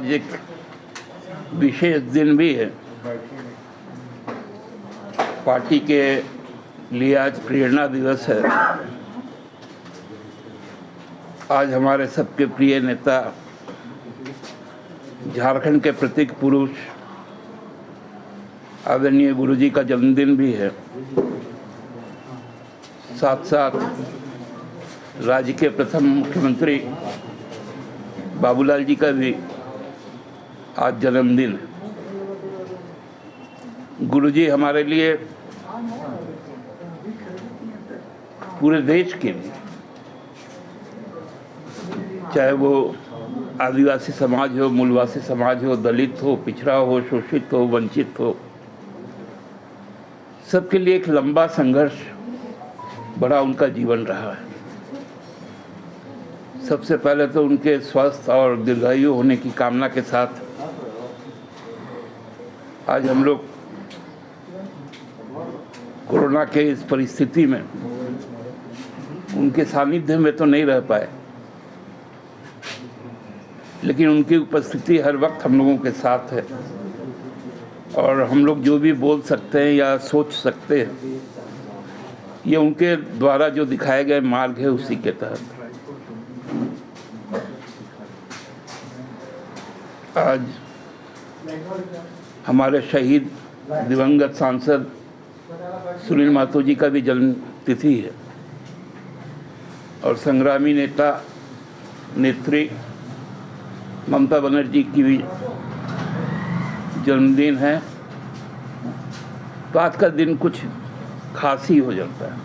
आज एक विशेष दिन भी है। पार्टी के लिए आज प्रेरणा दिवस है। आज हमारे सबके प्रिय नेता, झारखंड के प्रतीक पुरुष आदरणीय गुरुजी का जन्मदिन भी है। साथ साथ राज्य के प्रथम मुख्यमंत्री बाबूलाल जी का भी आज जन्मदिन है। गुरुजी हमारे लिए, पूरे देश के लिए, चाहे वो आदिवासी समाज हो, मूलवासी समाज हो, दलित हो, पिछड़ा हो, शोषित हो, वंचित हो, सबके लिए एक लंबा संघर्ष बड़ा उनका जीवन रहा है। सबसे पहले तो उनके स्वस्थ और दीर्घायु होने की कामना के साथ आज हम लोग कोरोना के इस परिस्थिति में उनके सानिध्य में तो नहीं रह पाए, लेकिन उनकी उपस्थिति हर वक्त हम लोगों के साथ है और हम लोग जो भी बोल सकते हैं या सोच सकते हैं, ये उनके द्वारा जो दिखाए गए मार्ग है उसी के तहत। आज हमारे शहीद दिवंगत सांसद सुनील महतो जी का भी जन्म तिथि है और संग्रामी नेता नेत्री ममता बनर्जी की भी जन्मदिन है। तो आज का दिन कुछ खास ही हो जाता है।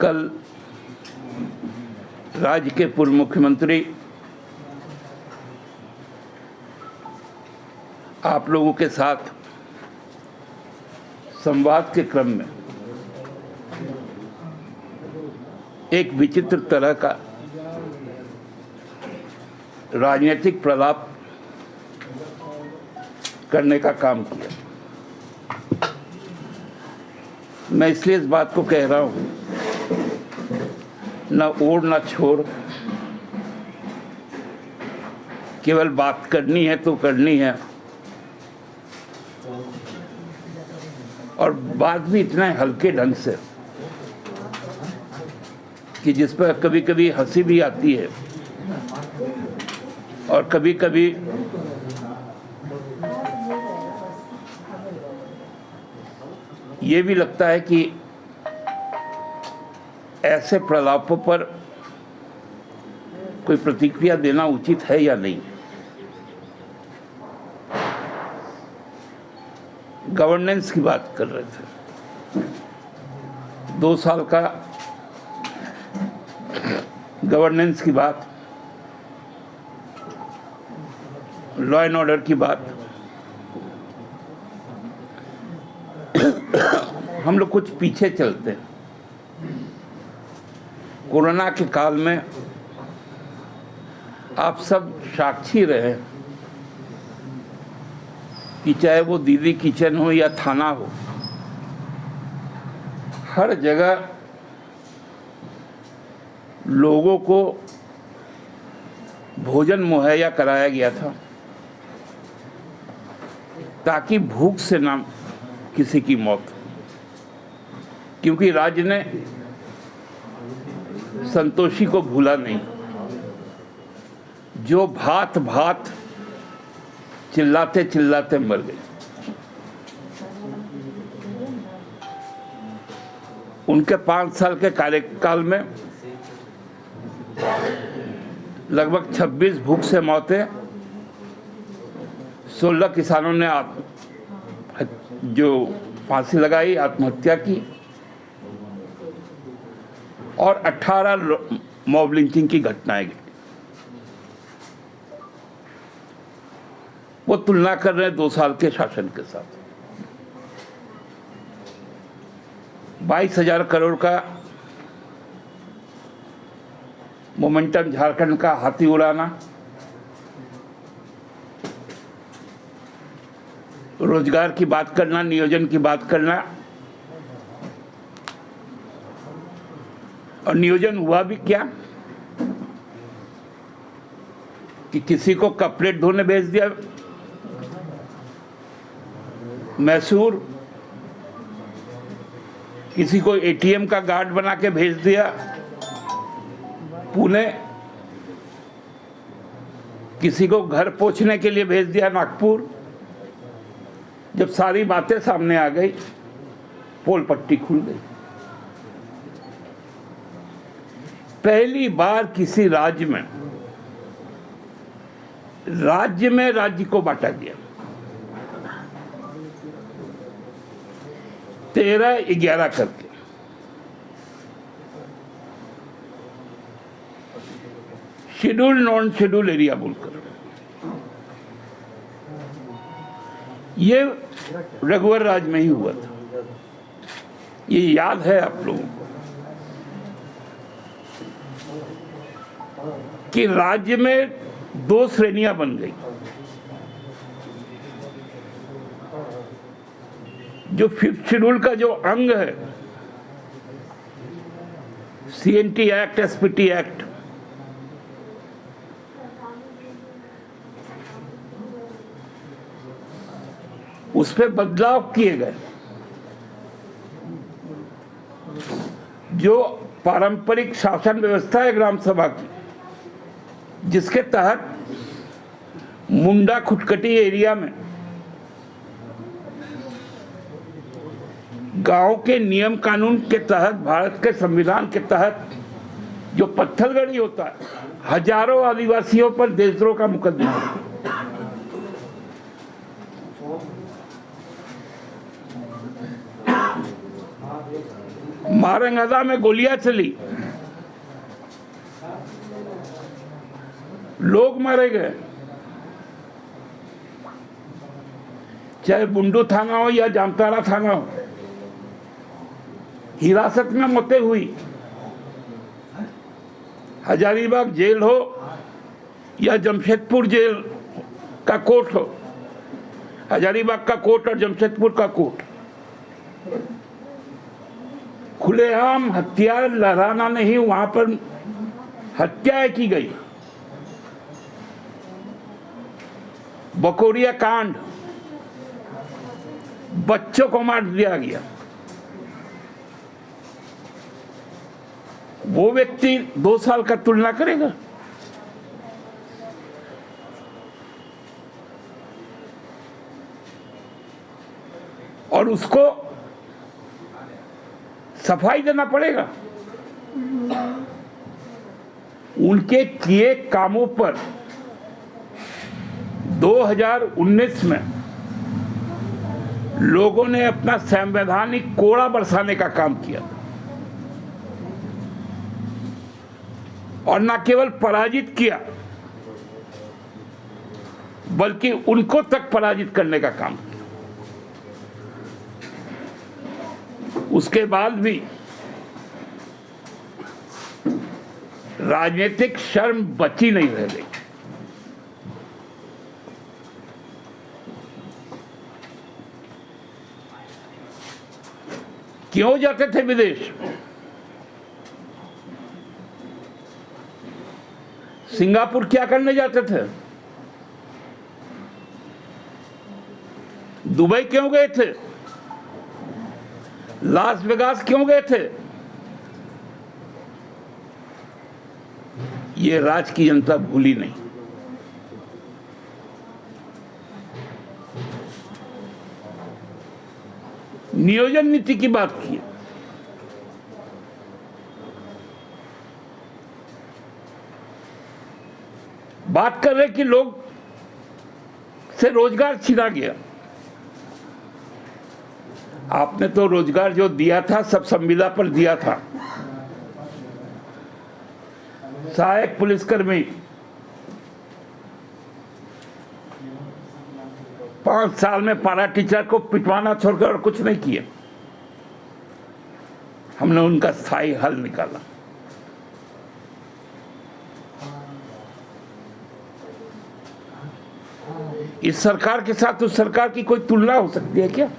कल राज्य के पूर्व मुख्यमंत्री आप लोगों के साथ संवाद के क्रम में एक विचित्र तरह का राजनीतिक प्रलाप करने का काम किया। मैं इसलिए इस बात को कह रहा हूं, न ओर न छोड़, केवल बात करनी है तो करनी है और बात भी इतना हल्के ढंग से कि जिस पर कभी कभी हंसी भी आती है और कभी कभी ये भी लगता है कि ऐसे प्रलापों पर कोई प्रतिक्रिया देना उचित है या नहीं। गवर्नेंस की बात कर रहे थे। 2 साल का गवर्नेंस की बात, लॉ एंड ऑर्डर की बात, हम लोग कुछ पीछे चलते हैं। कोरोना के काल में आप सब साक्षी रहे कि चाहे वो दीदी किचन हो या थाना हो, हर जगह लोगों को भोजन मुहैया कराया गया था ताकि भूख से ना किसी की मौत, क्योंकि राज्य ने संतोषी को भूला नहीं, जो भात भात चिल्लाते चिल्लाते मर गई। उनके 5 साल के कार्यकाल में लगभग 26 भूख से मौतें, 16 किसानों ने जो फांसी लगाई, आत्महत्या की और 18 मॉब लिंचिंग की घटनाएं घटी। वो तुलना कर रहे हैं 2 साल के शासन के साथ। 22,000 करोड़ का मोमेंटम झारखंड का हाथी उड़ाना, रोजगार की बात करना, नियोजन की बात करना, और नियोजन हुआ भी क्या, कि किसी को कपड़े धोने भेज दिया मैसूर, किसी को एटीएम का गार्ड बना के भेज दिया पुणे, किसी को घर पहुंचने के लिए भेज दिया नागपुर। जब सारी बातें सामने आ गई, पोल पट्टी खुल गई। पहली बार किसी राज्य में राज्य को बांटा गया। 13-11 करके। शेड्यूल नॉन शेड्यूल एरिया बोलकर। ये रघुवर राज में ही हुआ था, ये याद है आप लोगों को कि राज्य में 2 श्रेणियां बन गई। जो 5th शेड्यूल का जो अंग है, CNT एक्ट, SPT एक्ट, उस पे बदलाव किए गए। जो पारंपरिक शासन व्यवस्था है ग्राम सभा की, जिसके तहत मुंडा खुटकटी एरिया में गांव के नियम कानून के तहत, भारत के संविधान के तहत जो पत्थरगड़ी होता है, हजारों आदिवासियों पर देशद्रोह का मुकदमा। मारंगदा में गोलियां चली, लोग मारे गए, चाहे बुंडू थाना हो या जामताड़ा थाना हो। हिरासत में मौतें हुई। हजारीबाग जेल हो या जमशेदपुर जेल का कोर्ट हो, हजारीबाग का कोर्ट और जमशेदपुर का कोर्ट, खुलेआम हथियार लहराना नहीं, वहां पर हत्याएं की गई। बकोरिया कांड, बच्चों को मार दिया गया। वो व्यक्ति 2 साल का तुलना करेगा? और उसको सफाई देना पड़ेगा। उनके किए कामों पर 2019 में लोगों ने अपना संवैधानिक कोड़ा बरसाने का काम किया और न केवल पराजित किया, बल्कि उनको तक पराजित करने का काम किया। उसके बाद भी राजनीतिक शर्म बची नहीं रह गई। क्यों जाते थे विदेश? सिंगापुर क्या करने जाते थे? दुबई क्यों गए थे? लास वेगास क्यों गए थे? ये राज्य की जनता भूली नहीं। नियोजन नीति की बात की, बात कर रहे कि लोग से रोजगार छीना गया। आपने तो रोजगार जो दिया था सब संविदा पर दिया था। सहायक पुलिसकर्मी 5 साल में पारा टीचर को पिटवाना छोड़कर और कुछ नहीं किया। हमने उनका स्थायी हल निकाला। इस सरकार के साथ उस सरकार की कोई तुलना हो सकती है क्या?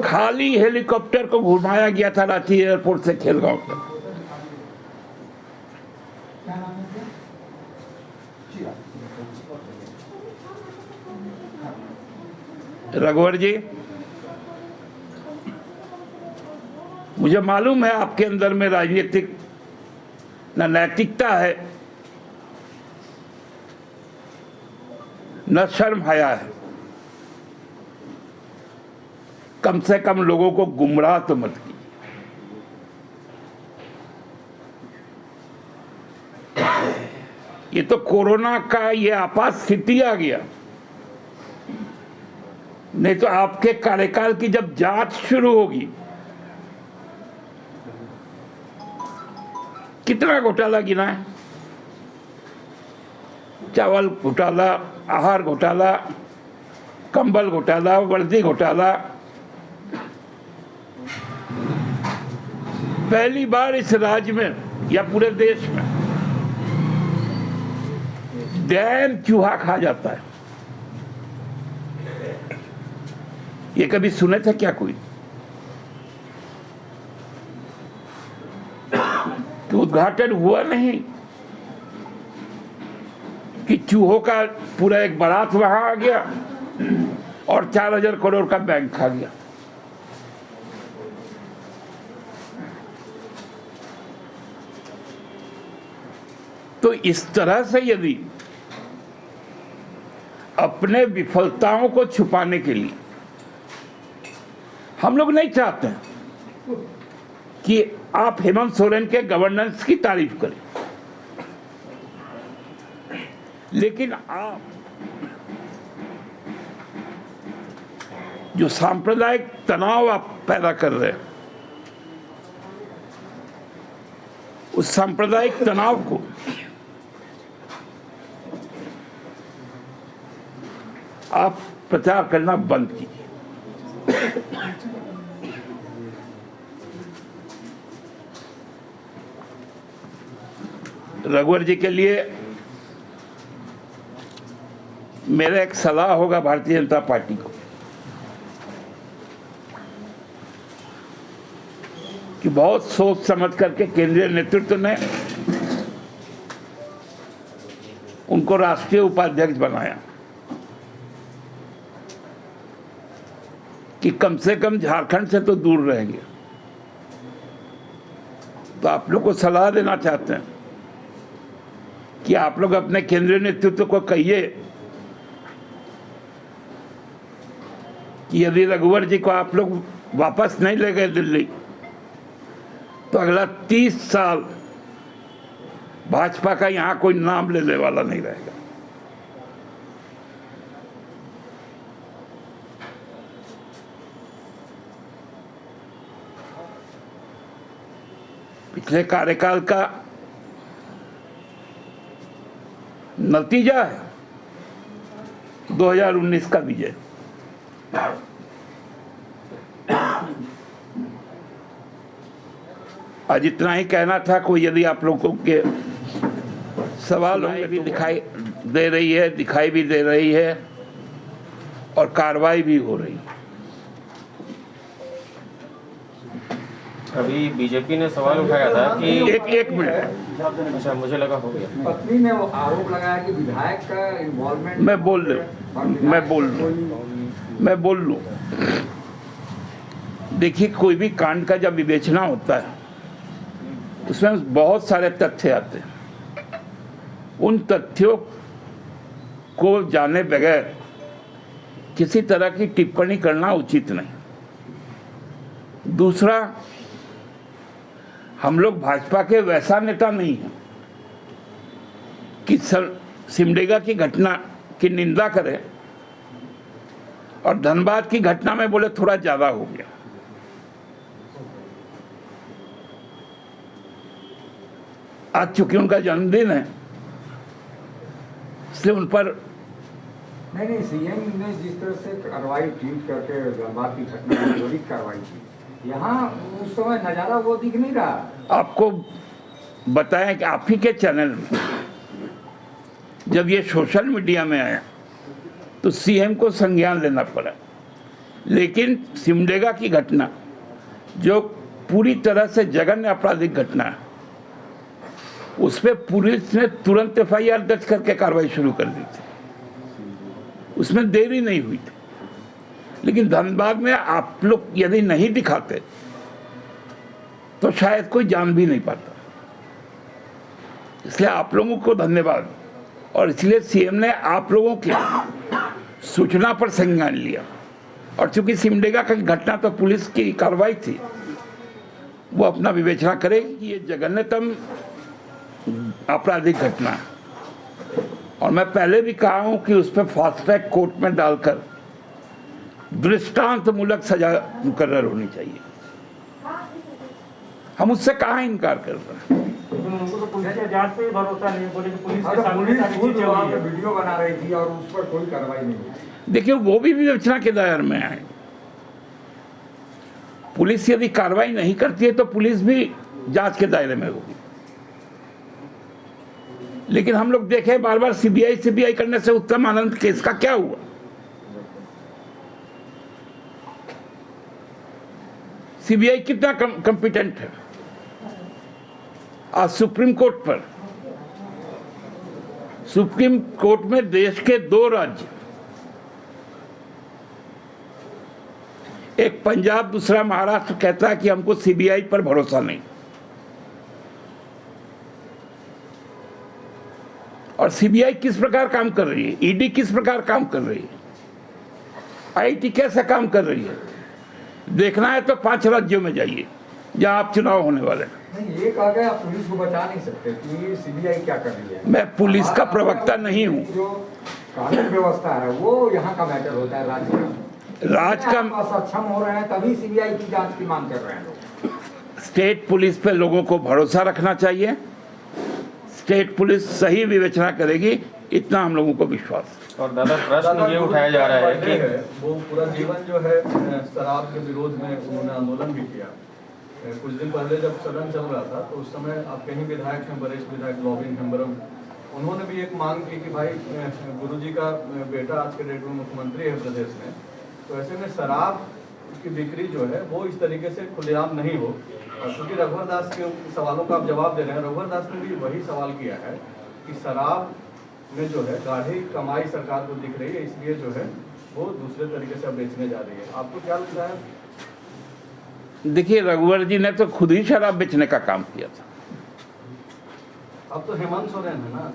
खाली हेलीकॉप्टर को घुमाया गया था रांची एयरपोर्ट से खेलगांव तक। रघुवर जी, मुझे मालूम है आपके अंदर में राजनीतिक न नैतिकता है न शर्म हया है। कम से कम लोगों को गुमराह तो मत कीजिए। ये तो कोरोना का ये आपात स्थिति आ गया, नहीं तो आपके कार्यकाल की जब जांच शुरू होगी, कितना घोटाला गिना है। चावल घोटाला, आहार घोटाला, कंबल घोटाला, वर्दी घोटाला। पहली बार इस राज्य में या पूरे देश में डैम चूहा खा जाता है। ये कभी सुने थे क्या कोई? तो उद्घाटन हुआ नहीं कि चूहों का पूरा एक बारात वहां आ गया और 4000 करोड़ का बैंक खा गया। तो इस तरह से यदि अपने विफलताओं को छुपाने के लिए हम लोग नहीं चाहते हैं कि आप हेमंत सोरेन के गवर्नेंस की तारीफ करें, लेकिन आप जो सांप्रदायिक तनाव आप पैदा कर रहे हैं, उस सांप्रदायिक तनाव को आप प्रचार करना बंद कीजिए। रघुवर जी के लिए मेरा एक सलाह होगा भारतीय जनता पार्टी को कि बहुत सोच समझ करके केंद्रीय नेतृत्व ने उनको राष्ट्रीय उपाध्यक्ष बनाया कि कम से कम झारखंड से तो दूर रहेंगे। तो आप लोग को सलाह देना चाहते हैं कि आप लोग अपने केंद्रीय नेतृत्व को कहिए कि यदि रघुवर जी को आप लोग वापस नहीं ले गए दिल्ली, तो अगला 30 साल भाजपा का यहां कोई नाम लेने वाला नहीं रहेगा। पिछले कार्यकाल का नतीजा है 2019 का विजय। आज इतना ही कहना था। कोई यदि आप लोगों के सवाल होंगे भी दिखाई दे रही है, दिखाई भी दे रही है और कार्रवाई भी हो रही है। अभी बीजेपी ने सवाल उठाया था कि एक मिनट। अच्छा, मुझे लगा हो गया। पत्नी ने वो आरोप लगाया कि विधायक का इन्वॉल्वमेंट। मैं बोल लूं। देखिए, कोई भी कांड का जब विवेचना होता है उसमें बहुत सारे तथ्य आते हैं। उन तथ्यों को जाने बगैर किसी तरह की टिप्पणी करना उचित नहीं। दूसरा, हम लोग भाजपा के वैसा नेता नहीं हैं कि सिमडेगा की घटना की निंदा करें और धनबाद की घटना में बोले थोड़ा ज्यादा हो गया। आज चूंकि उनका जन्मदिन है, इसलिए उन पर नहीं, सीएम ने जिस तरह से कार्रवाई ट्वीट करके धनबाद की घटना में त्वरित कार्रवाई की, यहाँ उस समय नजारा वो दिख नहीं रहा। आपको बताएं कि आप ही के चैनल में जब ये सोशल मीडिया में आया तो सीएम को संज्ञान लेना पड़ा। लेकिन सिमडेगा की घटना जो पूरी तरह से जघन्य आपराधिक घटना है, उस पर पुलिस ने तुरंत एफआईआर दर्ज करके कार्रवाई शुरू कर दी थी, उसमें देरी नहीं हुई थी। लेकिन धनबाद में आप लोग यदि नहीं दिखाते तो शायद कोई जान भी नहीं पाता। इसलिए आप लोगों को धन्यवाद, और इसलिए सीएम ने आप लोगों की सूचना पर संज्ञान लिया। और चूंकि सिमडेगा की घटना तो पुलिस की कार्रवाई थी, वो अपना विवेचना करे कि ये जघन्यतम आपराधिक घटना है। और मैं पहले भी कहा हूं कि उस पर फास्ट ट्रैक कोर्ट में डालकर दृष्टांतमूलक सजा मुकर्रर होनी चाहिए। हम उससे कहाँ इनकार कर रहे हैं। लेकिन उनको तो पुलिस की जांच पे ही भरोसा नहीं है, बोले कि पुलिस के अगर सामने पुलिस सारी खुद चीजें वहाँ हुई पे है। वीडियो बना रही थी और उस पर कोई कार्रवाई नहीं हुई। देखिए, वो भी विवेचना के दायरे में आए। पुलिस यदि कार्रवाई नहीं करती है तो पुलिस भी जांच के दायरे में होगी। लेकिन हम लोग देखे बार बार सीबीआई करने से उत्तम आनंद केस का क्या हुआ। सीबीआई कितना कॉम्पिटेंट है। आज सुप्रीम कोर्ट में देश के 2 राज्य, एक पंजाब दूसरा महाराष्ट्र, कहता है कि हमको सीबीआई पर भरोसा नहीं। और सीबीआई किस प्रकार काम कर रही है, ईडी किस प्रकार काम कर रही है, आईटी कैसे काम कर रही है, देखना है तो 5 राज्यों में जाइए जहां आप चुनाव होने वाले हैं। नहीं, ये कहा गया पुलिस को बचा नहीं सकते कि सीबीआई क्या कर रही है। मैं पुलिस का प्रवक्ता नहीं हूं। जो कानून व्यवस्था है वो यहाँ का मैटर होता है, राज्य का। राज का असक्षम हो रहे हैं तभी सीबीआई की जांच की मांग कर रहे हैं लोग। स्टेट पुलिस पे लोगों को भरोसा रखना चाहिए। स्टेट पुलिस सही विवेचना करेगी, इतना हम लोगों को विश्वास है। और दादा प्रश्न ये उठाया जा रहा है कि वो पूरा जीवन जो है शराब के विरोध में उन्होंने आंदोलन भी किया। कुछ दिन पहले जब सदन चल रहा था तो उस समय आपके ही विधायक हैं, वरिष्ठ विधायक रॉबिन हेम्ब्रम, उन्होंने भी एक मांग की कि भाई गुरुजी का बेटा आज के डेट में मुख्यमंत्री है प्रदेश में, तो ऐसे में शराब की बिक्री जो है वो इस तरीके से खुलेआम नहीं हो। और क्योंकि रघुवर दास के सवालों का आप जवाब दे रहे हैं, रघुवर दास ने भी वही सवाल किया है कि शराब में जो है गाढ़ी कमाई सरकार को दिख रही है, इसलिए जो है वो दूसरे तरीके से अब बेचने जा रही है। आपको क्या लगता है? देखिए, रघुवर जी ने तो खुद ही शराब बेचने का काम किया था। अब तो हेमंत सोरेन है ना।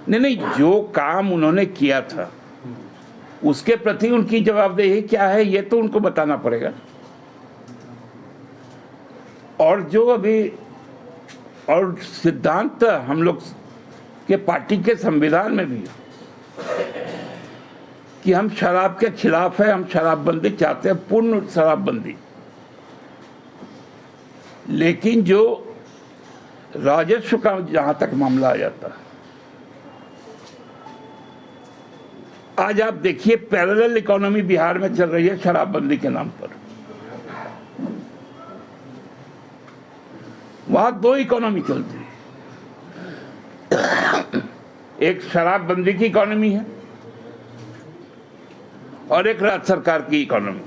नहीं, जो काम उन्होंने किया था उसके प्रति उनकी जवाबदेही क्या है ये तो उनको बताना पड़ेगा। और जो अभी और सिद्धांत हम लोग के पार्टी के संविधान में भी कि हम शराब के खिलाफ है, हम शराबबंदी चाहते हैं, पूर्ण शराबबंदी। लेकिन जो राजस्व का जहां तक मामला आ जाता है, आज आप देखिए पैरेलल इकोनॉमी बिहार में चल रही है शराबबंदी के नाम पर। वहां 2 इकोनॉमी चलती है, एक शराबबंदी की इकोनॉमी है और एक राज्य सरकार की इकोनॉमी।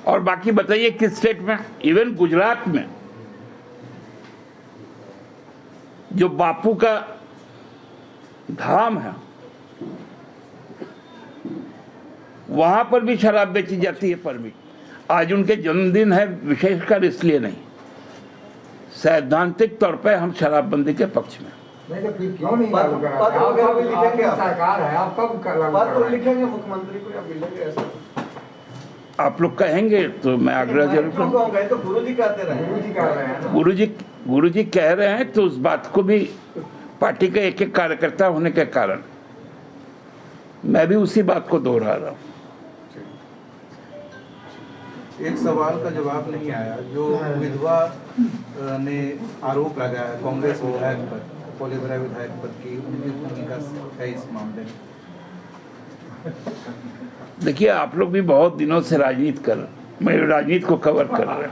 और बाकी बताइए किस स्टेट में, इवन गुजरात में जो बापू का धाम है वहां पर भी शराब बेची जाती है परमिट। आज उनके जन्मदिन है, विशेषकर इसलिए नहीं, सैद्धांतिक तौर पे हम शराबबंदी के पक्ष में। नहीं तो फिर क्यों नहीं लागू करा? पत्र वगैरह भी लिखेंगे आप? सरकार है, आप कब लागू बात तो करा? लिखेंगे मुख्यमंत्री को या मिलेंगे ऐसा? आप लोग कहेंगे तो मैं आग्रह जरूर क्यों करूंगा। कहूँगा? ये तो गुरुजी कहते रहे। गुरुजी कह रहे हैं ना। गुरुजी कह रहे हैं तो उस बात को भी पार्टी के एक कार्यकर्ता होने के कारण मैं भी उसी बात को दोहरा रहा हूँ। एक सवाल का जवाब नहीं आया, जो विधवा ने आरोप लगाया है कांग्रेस विधायक पर, पोलिबरा विधायक पर की उनकी भूमिका है इस मामले में। देखिए, आप लोग भी बहुत दिनों से राजनीति कर, मैं राजनीति को कवर कर रहा हूँ।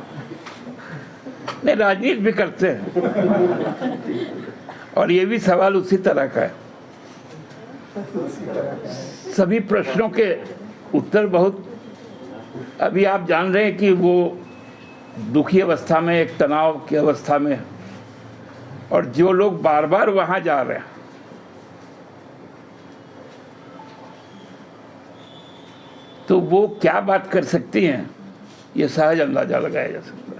नहीं, राजनीति भी करते हैं और ये भी सवाल उसी तरह का है। सभी प्रश्नों के उत्तर बहुत, अभी आप जान रहे हैं कि वो दुखी अवस्था में, एक तनाव की अवस्था में है। और जो लोग बार बार वहां जा रहे हैं, तो वो क्या बात कर सकती हैं, ये सहज अंदाजा लगाया जा सकता है।